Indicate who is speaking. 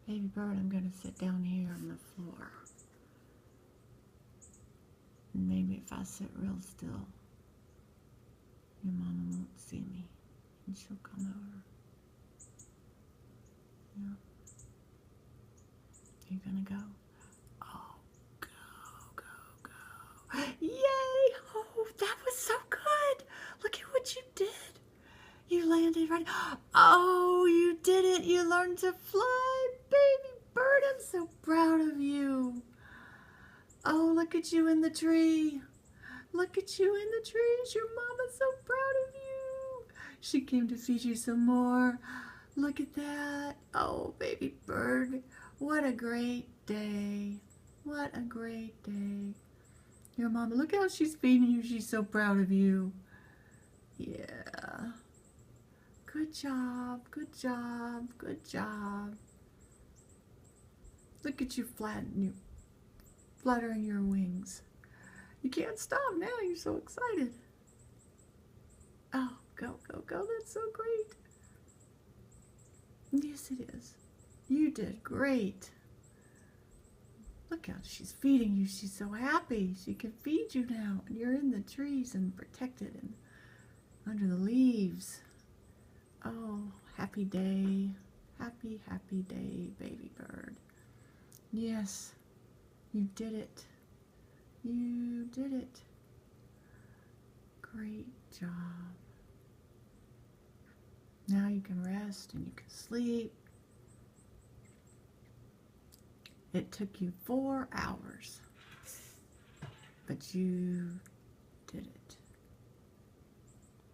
Speaker 1: Baby bird, I'm going to sit down here on the floor. And maybe if I sit real still, your mama won't see me. And she'll come over. Yeah. You gonna go? Oh, go, go, go. Yay! Oh, that was so good. Look at what you did. You landed right. Oh, you did it. You learned to fly, baby bird. I'm so proud of you. Oh, look at you in the tree. Look at you in the trees. Your mama's so proud of you. She came to feed you some more. Look at that. Oh, baby bird. What a great day. What a great day. Your mama, look how she's feeding you. She's so proud of you. Yeah. Good job. Good job. Good job. Look at you fluttering your wings. You can't stop now. You're so excited. Oh, go, go, go. That's so great. Yes, it is. You did great. Look how she's feeding you. She's so happy. She can feed you now. And you're in the trees and protected and under the leaves. Oh, happy day. Happy, happy day, baby bird. Yes, you did it. You did it. Great job. Now you can rest and you can sleep. It took you 4 hours, but you did it.